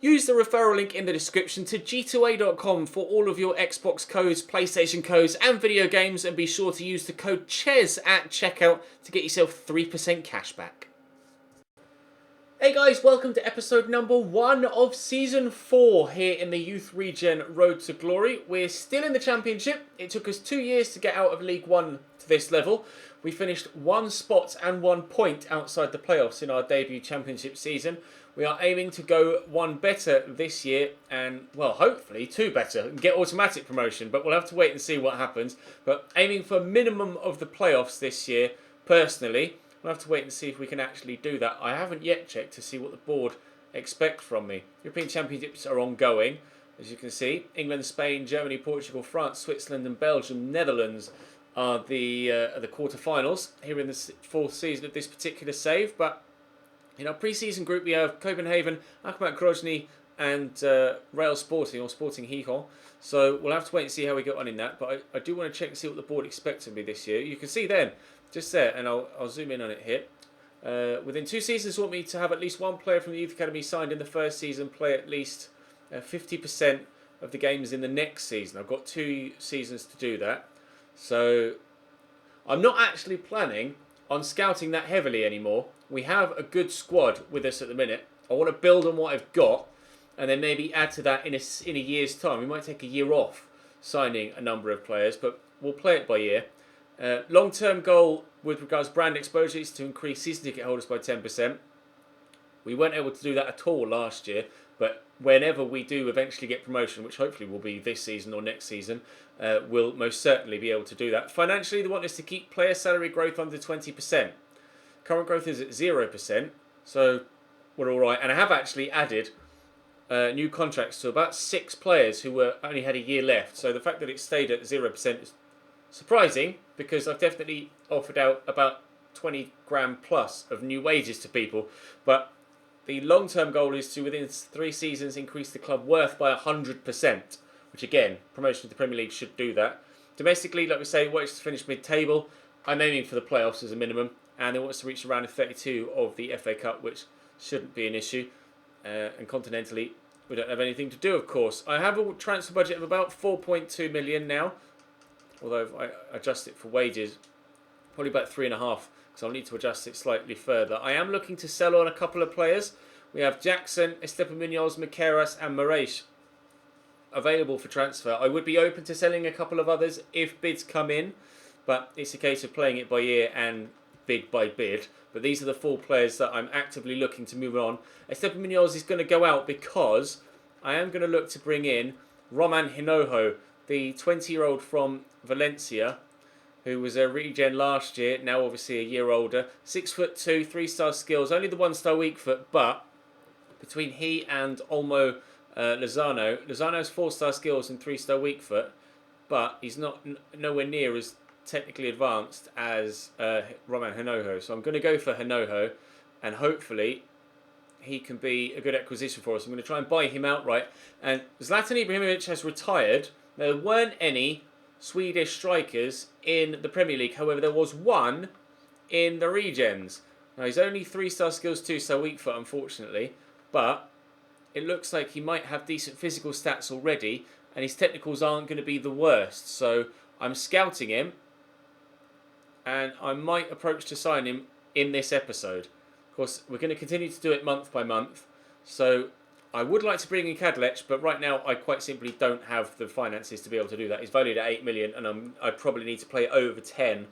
Use the referral link in the description to g2a.com for all of your Xbox codes, PlayStation codes and video games, and be sure to use the code CHES at checkout to get yourself 3% cash back. Hey guys, welcome to episode number 1 of Season 4 here in the Youth Regen Road to Glory. We're still in the Championship. It took us 2 years to get out of League 1 to this level. We finished 1 spot and 1 point outside the playoffs in our debut Championship season. We are aiming to go 1 better this year and, well, hopefully 2 better and get automatic promotion, but we'll have to wait and see what happens. But aiming for minimum of the playoffs this year, personally. We'll have to wait and see if we can actually do that. I haven't yet checked to see what the board expect from me. European Championships are ongoing, as you can see. England, Spain, Germany, Portugal, France, Switzerland and Belgium, Netherlands are the quarterfinals here in the 4th season of this particular save. But in our pre-season group, we have Copenhagen, Akhmat Grozny and Real Sporting, or Sporting Gijón. So we'll have to wait and see how we get on in that. But I do want to check and see what the board expects of me this year. You can see then, just there, and I'll zoom in on it here. Within 2 seasons, want me to have at least 1 player from the Youth Academy signed in the first season, play at least 50% of the games in the next season. I've got 2 seasons to do that. So I'm not actually planning on scouting that heavily anymore. We have a good squad with us at the minute. I want to build on what I've got and then maybe add to that in a year's time. We might take a year off signing a number of players, but we'll play it by ear. Long-term goal with regards to brand exposure is to increase season ticket holders by 10%. We weren't able to do that at all last year, but whenever we do eventually get promotion, which hopefully will be this season or next season, we'll most certainly be able to do that. Financially, they want us to keep player salary growth under 20%. Current growth is at 0%, so we're all right. And I have actually added new contracts to about 6 players who only had a year left. So the fact that it stayed at 0% is surprising, because I've definitely offered out about 20 grand plus of new wages to people. But the long-term goal is to, within 3 seasons, increase the club worth by 100%, which again, promotion to the Premier League should do that. Domestically, like we say, want us to finish mid-table. I'm aiming for the playoffs as a minimum, and they want us to reach around 32 of the FA Cup, which shouldn't be an issue. And continentally, we don't have anything to do, of course. I have a transfer budget of about 4.2 million now. Although if I adjust it for wages, probably about 3.5, because I'll need to adjust it slightly further. I am looking to sell on a couple of players. We have Jackson, Esteban Munoz, Maqueras and Moraes available for transfer. I would be open to selling a couple of others if bids come in, but it's a case of playing it by ear and bid by bid. But these are the 4 players that I'm actively looking to move on. Esteban Munoz is going to go out because I am going to look to bring in Roman Hinojo, the 20-year-old from Valencia, who was a regen last year, now obviously a year older. 6'2", 3-star skills, only the 1-star weak foot, but between he and Olmo Lozano has 4-star skills and 3-star weak foot, but he's nowhere near as technically advanced as Roman Hinojo. So I'm going to go for Hinojo, and hopefully he can be a good acquisition for us. I'm going to try and buy him outright. And Zlatan Ibrahimovic has retired. There weren't any Swedish strikers in the Premier League. However, there was one in the Regens. Now, he's only 3-star skills, 2-star weak foot, unfortunately. But it looks like he might have decent physical stats already, and his technicals aren't going to be the worst. So I'm scouting him, and I might approach to sign him in this episode. Of course, we're going to continue to do it month by month. So I would like to bring in Kadlec, but right now I quite simply don't have the finances to be able to do that. He's valued at 8 million, and I probably need to play over 10.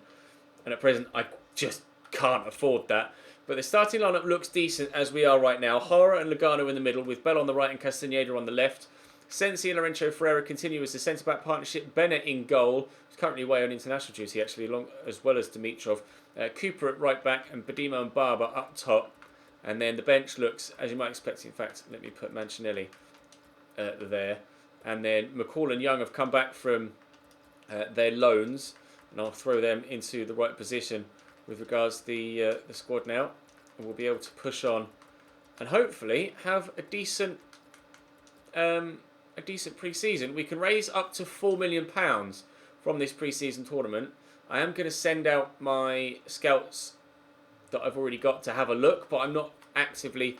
And at present, I just can't afford that. But the starting lineup looks decent as we are right now. Hara and Lugano in the middle, with Bell on the right and Castaneda on the left. Sensi and Lorenzo Ferreira continue as the centre-back partnership. Bennett in goal. He's currently away on international duty, actually, as well as Dimitrov. Cooper at right back, and Badimo and Barber up top. And then the bench looks, as you might expect, in fact, let me put Mancinelli there. And then McCall and Young have come back from their loans, and I'll throw them into the right position with regards to the squad now. And we'll be able to push on and hopefully have a decent pre-season. We can raise up to £4 million from this pre-season tournament. I am going to send out my scouts that I've already got to have a look, but I'm not actively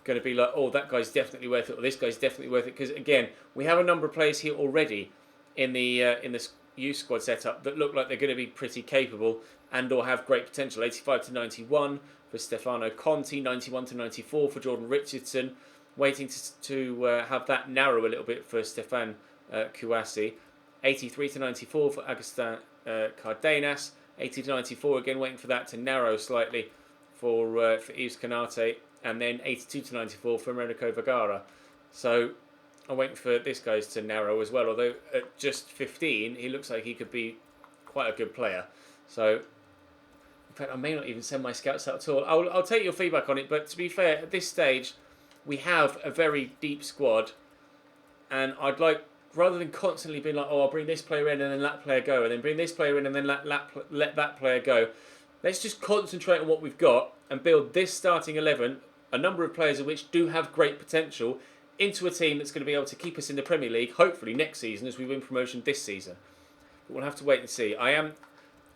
going to be like, oh, that guy's definitely worth it, or this guy's definitely worth it. Because again, we have a number of players here already in this youth squad setup that look like they're going to be pretty capable and or have great potential. 85 to 91 for Stefano Conti, 91 to 94 for Jordan Richardson. Waiting to have that narrow a little bit for Stefan Kouassi. 83 to 94 for Agustin Cardenas. 80 to 94 again, waiting for that to narrow slightly for Yves Kanate. And then 82 to 94 for Americo Vergara. So I'm waiting for this guy's to narrow as well. Although at just 15, he looks like he could be quite a good player. So, in fact, I may not even send my scouts out at all. I'll take your feedback on it. But to be fair, at this stage, we have a very deep squad. And I'd like, rather than constantly being like, oh, I'll bring this player in and then let that player go. And then bring this player in and then let that player go. Let's just concentrate on what we've got and build this starting 11, a number of players of which do have great potential, into a team that's going to be able to keep us in the Premier League, hopefully next season as we win promotion this season. But we'll have to wait and see. I am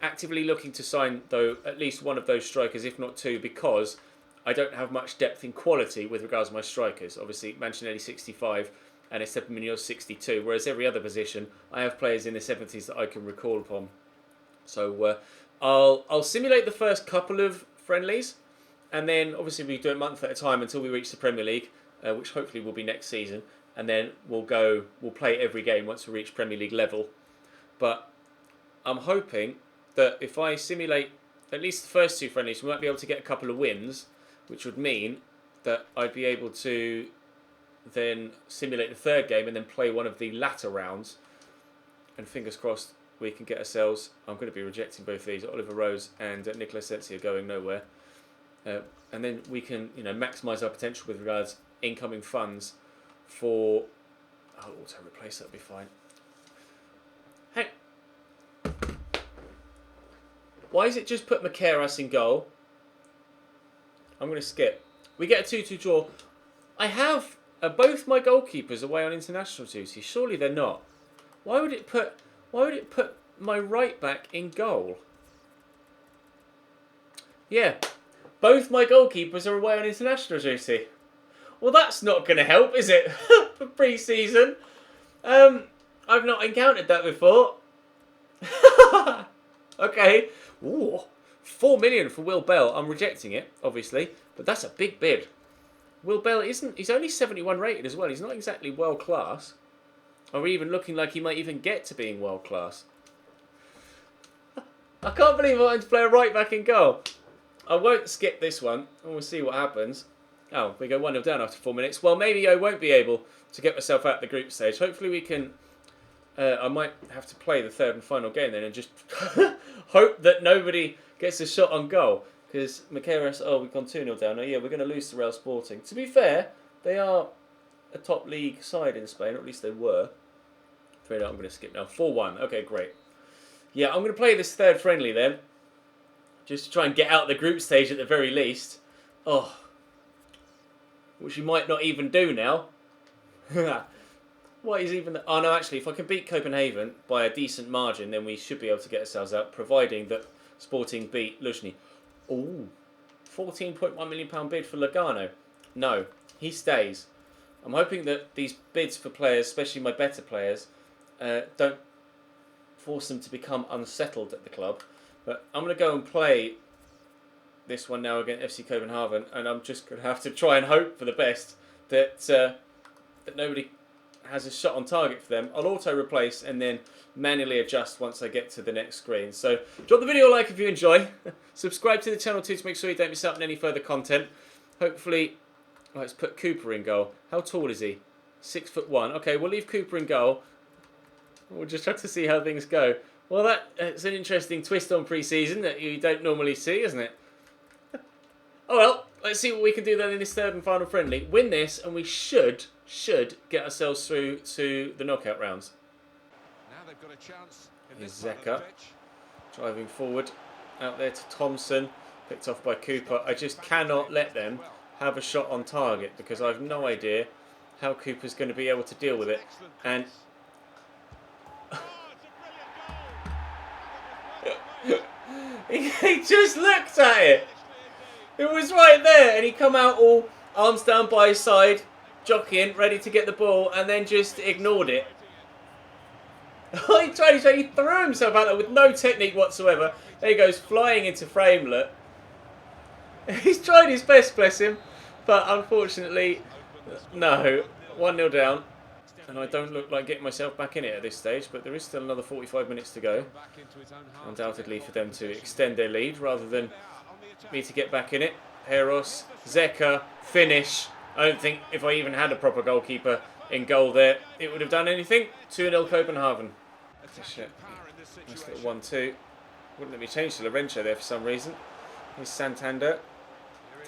actively looking to sign, though, at least one of those strikers, if not two, because I don't have much depth in quality with regards to my strikers. Obviously, Mancinelli 65 and Esteban Munoz 62, whereas every other position, I have players in the 70s that I can recall upon. So I'll simulate the first couple of friendlies, and then obviously we do it a month at a time until we reach the Premier League, which hopefully will be next season, and then we'll play every game once we reach Premier League level. But I'm hoping that if I simulate at least the first two friendlies, we might be able to get a couple of wins, which would mean that I'd be able to then simulate the third game and then play one of the latter rounds, and fingers crossed we can get ourselves. I'm going to be rejecting both these. Oliver Rose and Nicolas Sensi are going nowhere, and then we can maximise our potential with regards incoming funds for. Oh, auto replace, that'll be fine. Hey, why is it just put Makeras in goal? I'm going to skip. We get a 2-2 draw. I have both my goalkeepers away on international duty. Surely they're not. Why would it put my right back in goal? Yeah, both my goalkeepers are away on international duty. Well, that's not going to help, is it? For pre-season. I've not encountered that before. Okay. Ooh, 4 million for Will Bell. I'm rejecting it, obviously, but that's a big bid. Will Bell he's only 71 rated as well. He's not exactly world class, or even looking like he might even get to being world class. I can't believe I'm going to play a right back in goal. I won't skip this one, and we'll see what happens. Oh, we go 1-0 down after 4 minutes. Well, maybe I won't be able to get myself out of the group stage. Hopefully we can. I might have to play the third and final game then and just hope that nobody gets a shot on goal. Because Makeras, we've gone 2-0 down. Oh, yeah, we're going to lose to Real Sporting. To be fair, they are a top league side in Spain, or at least they were. I'm going to skip now. 4-1. Okay, great. Yeah, I'm going to play this third friendly then. Just to try and get out of the group stage at the very least. Oh. Which you might not even do now. What is even... Oh, no, actually, if I can beat Copenhagen by a decent margin, then we should be able to get ourselves out, providing that Sporting beat Luzhny. Ooh, £14.1 million bid for Lugano. No, he stays. I'm hoping that these bids for players, especially my better players, don't force them to become unsettled at the club. But I'm going to go and play this one now against FC Copenhagen, and I'm just going to have to try and hope for the best that that nobody has a shot on target for them. I'll auto replace and then manually adjust once I get to the next screen. So drop the video a like if you enjoy. Subscribe to the channel too to make sure you don't miss out on any further content. Hopefully, let's put Cooper in goal. How tall is he? 6'1". Okay, we'll leave Cooper in goal. We'll just have to see how things go. Well, it's an interesting twist on pre-season that you don't normally see, isn't it? Oh well, let's see what we can do then in this third and final friendly. Win this, and we should get ourselves through to the knockout rounds. Now they've got a chance. Here's Zeka driving forward out there to Thompson, picked off by Cooper. I just cannot let them have a shot on target because I have no idea how Cooper's going to be able to deal with it. And he just looked at it. It was right there, and he come out all Arms down by his side, jockeying, ready to get the ball, and then just ignored it. He threw himself out there with no technique whatsoever. There he goes, flying into frame, look. He's tried his best, bless him. But unfortunately, no. 1-0 down. And I don't look like getting myself back in it at this stage, but there is still another 45 minutes to go. Undoubtedly for them to extend their lead rather than me to get back in it. Heros, Zeka, finish. I don't think if I even had a proper goalkeeper in goal there, it would have done anything. 2-0 Copenhagen. Nice little 1-2. Wouldn't let me change to Lorenzo there for some reason. Here's Santander.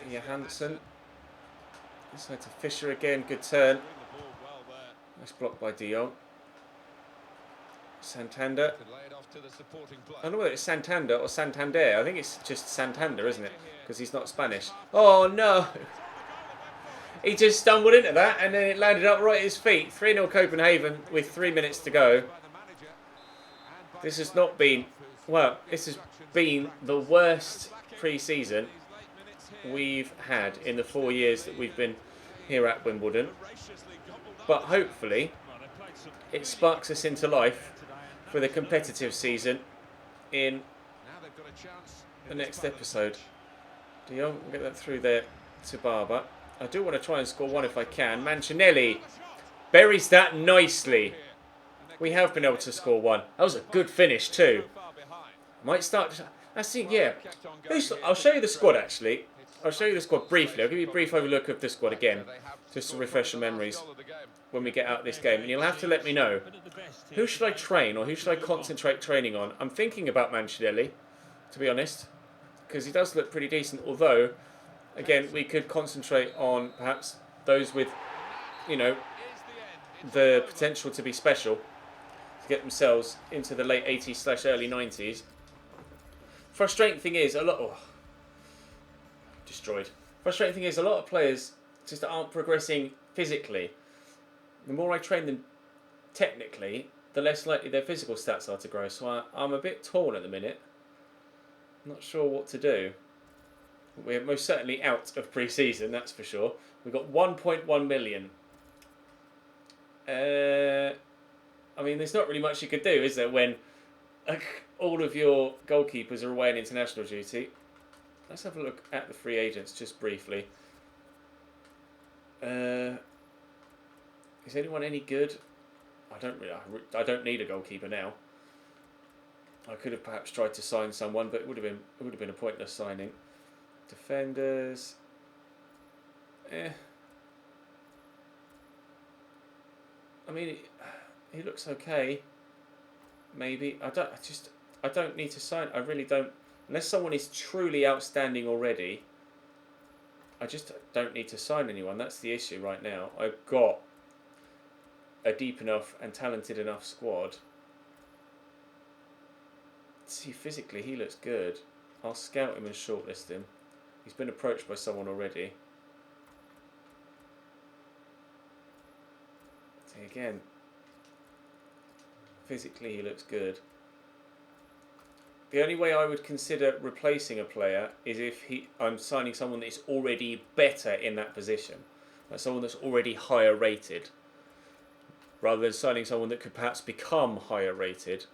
Tia Hansen. Inside to Fisher again. Good turn. Nice block by De Jong. Santander. I don't know whether it's Santander or Santander. I think it's just Santander, isn't it? Because he's not Spanish. Oh no! He just stumbled into that and then it landed up right at his feet. 3-0 Copenhagen with 3 minutes to go. This has not been... Well, this has been the worst pre-season we've had in the 4 years that we've been here at Wimbledon. But hopefully it sparks us into life for the competitive season in the next episode. De Jong, we'll get that through there to Barber. I do want to try and score one if I can. Mancinelli buries that nicely. We have been able to score one. That was a good finish too. Might start... I think, yeah. I'll show you the squad actually. I'll show you the squad briefly. I'll give you a brief overlook of the squad again, just to refresh your memories when we get out of this game. And you'll have to let me know, who should I train or who should I concentrate training on? I'm thinking about Mancinelli, to be honest, because he does look pretty decent. Although, again, we could concentrate on perhaps those with, you know, the potential to be special, to get themselves into the late 80s/early 90s. Frustrating thing is, destroyed. Frustrating thing is, a lot of players just aren't progressing physically. The more I train them technically, the less likely their physical stats are to grow. So I'm a bit torn at the minute. Not sure what to do. We're most certainly out of pre-season, that's for sure. We've got 1.1 million. I mean, there's not really much you could do, is there, when all of your goalkeepers are away on international duty? Let's have a look at the free agents just briefly. Is anyone any good? I don't need a goalkeeper now. I could have perhaps tried to sign someone, but it would have been a pointless signing. Defenders. I mean, he looks okay. Maybe I don't need to sign. I really don't. Unless someone is truly outstanding already, I just don't need to sign anyone. That's the issue right now. I've got a deep enough and talented enough squad. See, physically he looks good. I'll scout him and shortlist him. He's been approached by someone already. See, again, physically he looks good. The only way I would consider replacing a player is if I'm signing someone that is already better in that position. Like someone that's already higher rated. Rather than signing someone that could perhaps become higher rated.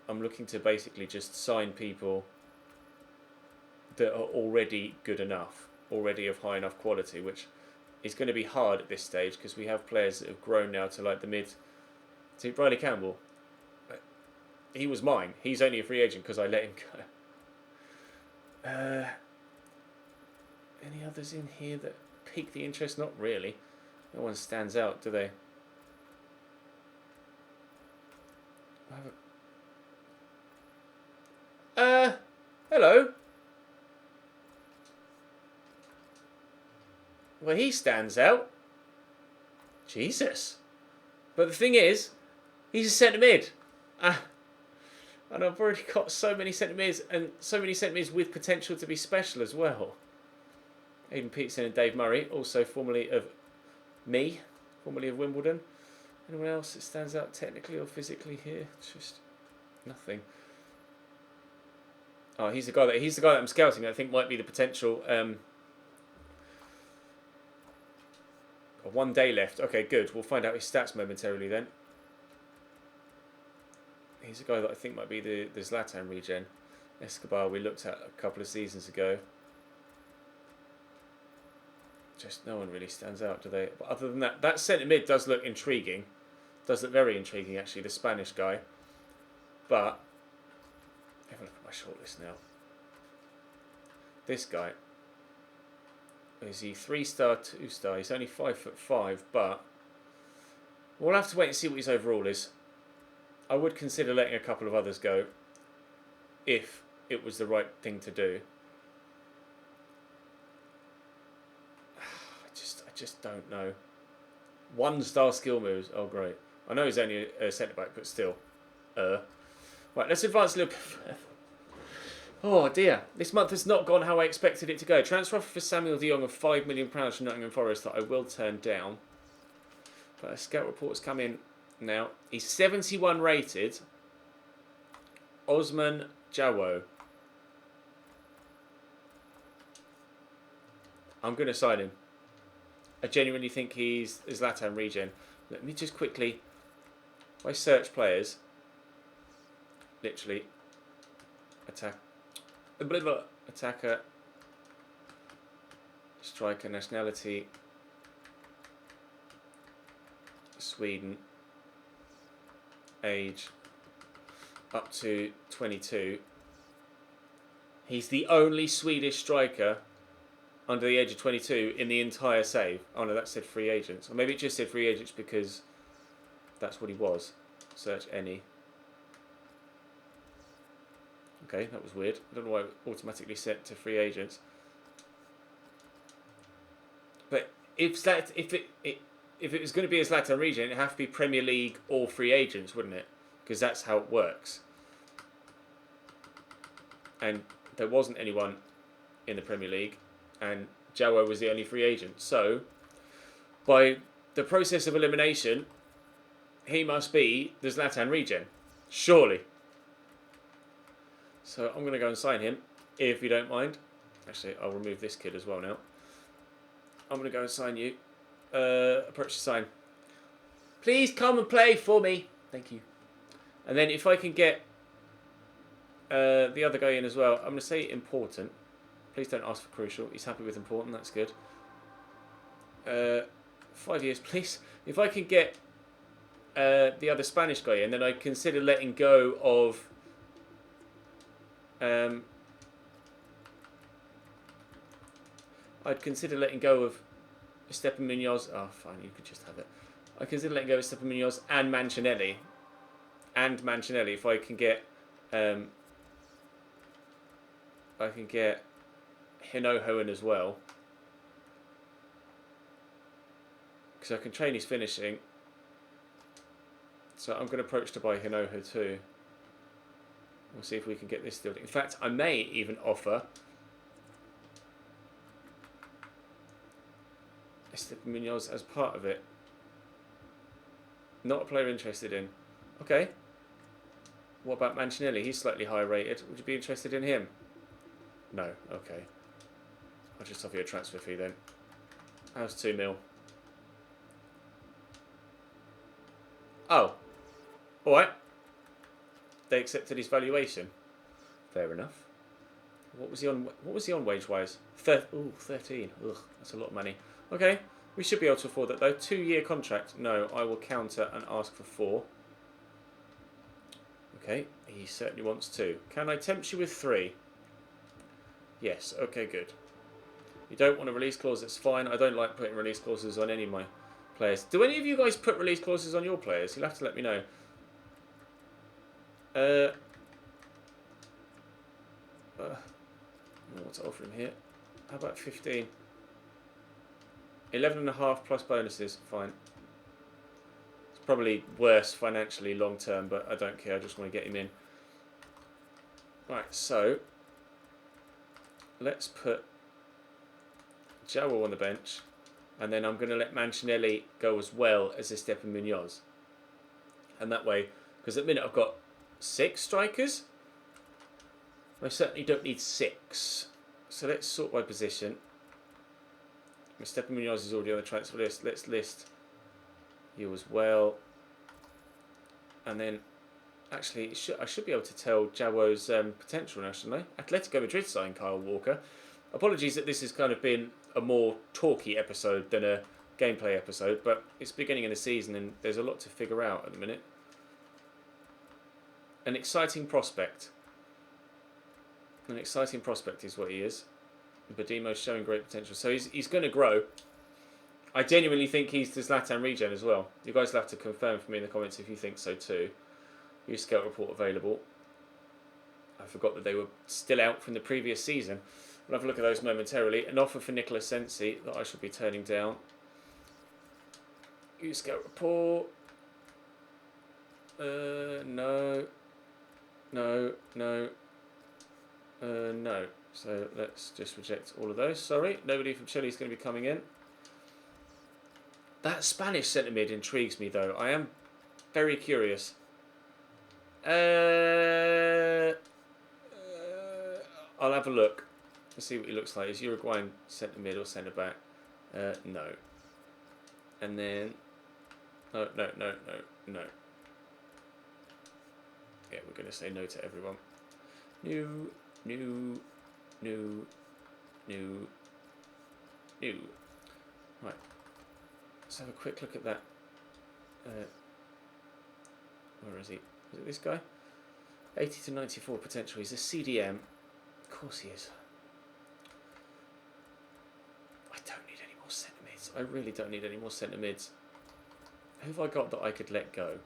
I'm looking to basically just sign people that are already good enough. Already of high enough quality, which is going to be hard at this stage because we have players that have grown now to like the mid... See, Riley Campbell... He was mine. He's only a free agent because I let him go. Any others in here that pique the interest? Not really. No one stands out, do they? Hello. Well, he stands out. Jesus. But the thing is, he's a centre mid. And I've already got so many centre mids, and so many centre mids with potential to be special as well. Aidan Peterson and Dave Murray, also formerly of me, formerly of Wimbledon. Anyone else that stands out technically or physically here? Just nothing. Oh, he's the guy that I'm scouting. I think might be the potential Got 1 day left. Okay, good. We'll find out his stats momentarily then. He's a guy that I think might be the Zlatan regen. Escobar we looked at a couple of seasons ago. Just no one really stands out, do they? But other than that, that centre mid does look intriguing. Does look very intriguing, actually, the Spanish guy. But, have a look at my shortlist now. This guy. Is he 3-star, 2-star? He's only 5'5", but we'll have to wait and see what his overall is. I would consider letting a couple of others go if it was the right thing to do. I just don't know. 1-star skill moves. Oh, great. I know he's only a centre-back, but still. Right, let's advance a little bit further. Oh, dear. This month has not gone how I expected it to go. Transfer offer for Samuel de Jong of £5 million from Nottingham Forest that I will turn down. But a scout report's come in now. He's 71 rated. Osman Jawo. I'm going to sign him. I genuinely think he's Zlatan regen. Let me just quickly, if I search players, literally, attacker, striker, nationality, Sweden, age, up to 22. He's the only Swedish striker under the age of 22 in the entire save. Oh no, that said free agents. Or maybe it just said free agents because that's what he was. Search any. Okay, that was weird. I don't know why it automatically set to free agents. But if it was going to be a Zlatan regen, it'd have to be Premier League or free agents, wouldn't it? Because that's how it works. And there wasn't anyone in the Premier League, and Jawo was the only free agent. So, by the process of elimination, he must be the Zlatan regen. Surely. So I'm going to go and sign him, if you don't mind. Actually, I'll remove this kid as well now. I'm going to go and sign you. Approach to sign. Please come and play for me. Thank you. And then if I can get the other guy in as well, I'm going to say important. Please don't ask for crucial. He's happy with important. That's good. 5 years, please. If I can get the other Spanish guy in, then I consider letting go of I'd consider letting go of Esteban Munoz. Oh, fine, you could just have it. I consider letting go of Esteban Munoz and Mancinelli. If I can get Hinojo in as well, because I can train his finishing. So I'm going to approach to buy Hinojo too. We'll see if we can get this deal. In fact, I may even offer Esteban Munoz as part of it. Not a player interested in. Okay. What about Mancinelli? He's slightly higher rated. Would you be interested in him? No. Okay. I'll just offer you a transfer fee then. How's 2 mil? Oh. Alright. They accepted his valuation. Fair enough. What was he on wage wise? 13. Ugh, that's a lot of money. Okay, we should be able to afford that though. 2-year contract. No, I will counter and ask for 4. Okay, he certainly wants 2. Can I tempt you with 3? Yes, okay, good. You don't want a release clause, that's fine. I don't like putting release clauses on any of my players. Do any of you guys put release clauses on your players? You'll have to let me know. I don't know what to offer him here. How about 15? 11.5 plus bonuses. Fine. It's probably worse financially long term, but I don't care. I just want to get him in. Right, so let's put Jawo on the bench, and then I'm going to let Mancinelli go as well as Esteban Munoz. And that way, because at the minute I've got 6 strikers. I certainly don't need 6. So let's sort by position. Mustafa Munoz is already on the transfer list. Let's list you as well. And then, actually, I should be able to tell Jawo's potential now, shouldn't I? Atletico Madrid signed Kyle Walker. Apologies that this has kind of been a more talky episode than a gameplay episode, but it's beginning of the season and there's a lot to figure out at the minute. An exciting prospect. An exciting prospect is what he is. Badimo's showing great potential. So he's going to grow. I genuinely think he's the Zlatan regen as well. You guys will have to confirm for me in the comments if you think so too. New scout report available. I forgot that they were still out from the previous season. We'll have a look at those momentarily. An offer for Nicola Sensi that I should be turning down. New scout report. No. No. No. No. So let's just reject all of those. Sorry, nobody from Chile is going to be coming in. That Spanish centre mid intrigues me though. I am very curious. I'll have a look. Let's see what he looks like. Is Uruguayan centre mid or centre back? No. And then no. Yeah, we're going to say no to everyone. New. Right. Let's have a quick look at that. Where is he? Is it this guy? 80 to 94 potential. He's a CDM. Of course he is. I don't need any more centre mids. I really don't need any more centre mids. Who have I got that I could let go?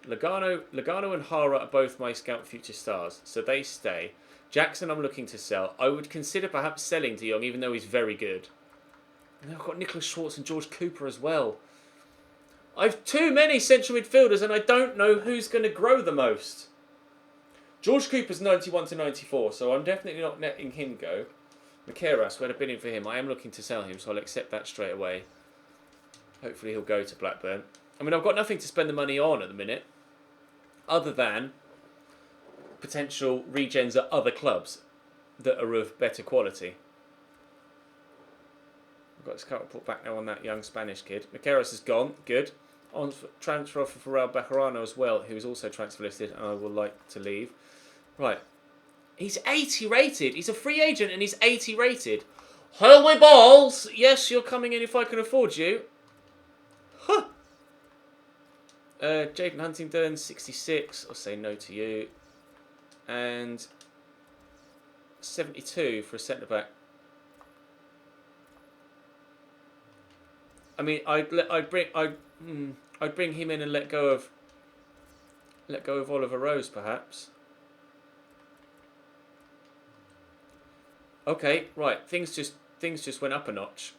Logano and Hara are both my scout future stars, so they stay. Jackson I'm looking to sell. I would consider perhaps selling De Jong, even though he's very good. And then I've got Nicholas Schwartz and George Cooper as well. I've too many central midfielders and I don't know who's going to grow the most. George Cooper's 91 to 94, so I'm definitely not letting him go. Makeras, we had a bidding for him. I am looking to sell him, so I'll accept that straight away. Hopefully he'll go to Blackburn. I mean, I've got nothing to spend the money on at the minute, other than potential regens at other clubs that are of better quality. I've got this scout report back now on that young Spanish kid. Makeras is gone. Good. On transfer offer for Raul Bejarano as well, who is also transfer listed, and I will like to leave. Right. He's 80 rated. He's a free agent and he's 80 rated. Holy balls! Yes, you're coming in if I can afford you. Huh. Jaden Huntington, 66. I'll say no to you. And 72 for a centre back. I mean, I'd bring him in and let go of Oliver Rose, perhaps. Okay, right. Things just went up a notch.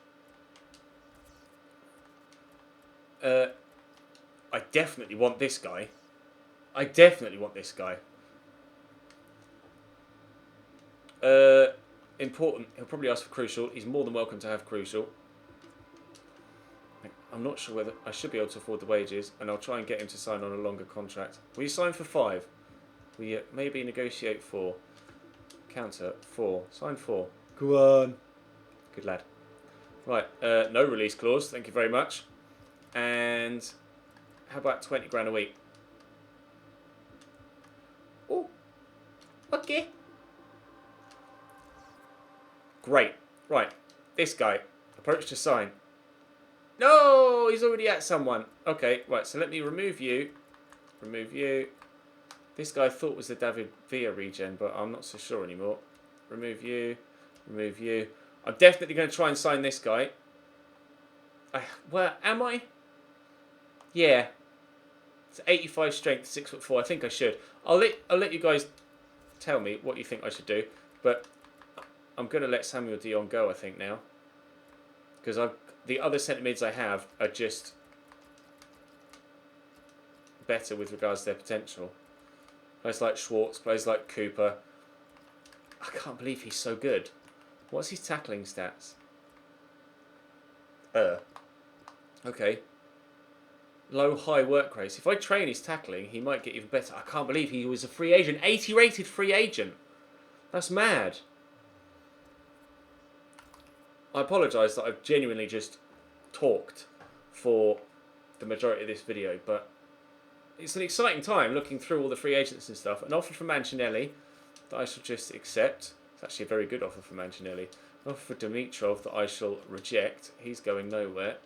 I definitely want this guy. Important. He'll probably ask for Crucial. He's more than welcome to have Crucial. I'm not sure whether I should be able to afford the wages, and I'll try and get him to sign on a longer contract. Will you sign for 5? Will you maybe negotiate 4? Counter 4. Sign 4. Go on. Good lad. Right. No release clause. Thank you very much. And how about 20 grand a week? Oh. Okay. Great. Right. This guy. Approach to sign. No, he's already at someone. Okay, right, so let me remove you. Remove you. This guy I thought was the David Villa regen, but I'm not so sure anymore. Remove you. Remove you. I'm definitely going to try and sign this guy. Well, am I? Yeah. It's 85 strength, 6'4". I think I should. I'll let you guys tell me what you think I should do. But I'm going to let Samuel de Jong go, I think, now. Because the other centre mids I have are just better with regards to their potential. Players like Schwartz, players like Cooper. I can't believe he's so good. What's his tackling stats? Okay. Low, high work rates. If I train his tackling, he might get even better. I can't believe he was a free agent. 80 rated free agent. That's mad. I apologise that I've genuinely just talked for the majority of this video, but it's an exciting time looking through all the free agents and stuff. An offer from Mancinelli that I shall just accept. It's actually a very good offer from Mancinelli. An offer for Dimitrov that I shall reject. He's going nowhere.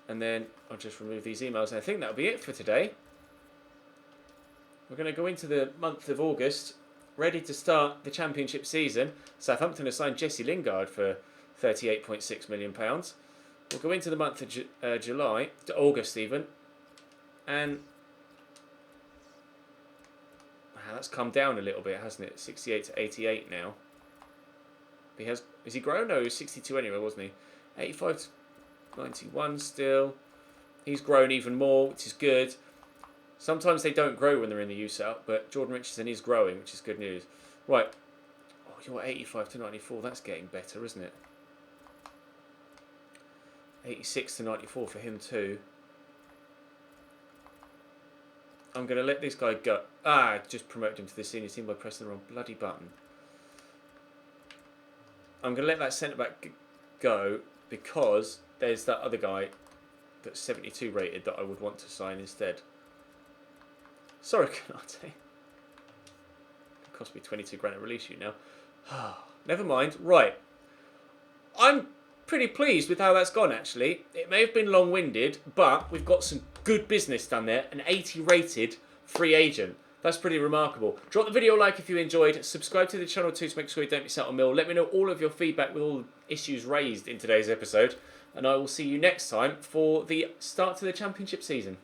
And then I'll just remove these emails, and I think that'll be it for today. We're going to go into the month of August, ready to start the Championship season. Southampton has signed Jesse Lingard for £38.6 million. We'll go into the month of July, to August even, and that's come down a little bit, hasn't it? 68 to 88 now. Has he grown? No, he was 62 anyway, wasn't he? 85 to 91 still. He's grown even more, which is good. Sometimes they don't grow when they're in the youth setup, but Jordan Richardson is growing, which is good news. Right. Oh, you're 85 to 94. That's getting better, isn't it? 86 to 94 for him too. I'm going to let this guy go. I just promoted him to the senior team by pressing the wrong bloody button. I'm going to let that centre-back go because there's that other guy that's 72 rated that I would want to sign instead. Sorry, Canate. It cost me 22 grand to release you now. Never mind. Right. I'm pretty pleased with how that's gone, actually. It may have been long-winded, but we've got some good business done there. An 80 rated free agent. That's pretty remarkable. Drop the video a like if you enjoyed. Subscribe to the channel too to make sure you don't miss out on Mill. Let me know all of your feedback with all the issues raised in today's episode. And I will see you next time for the start to the Championship season.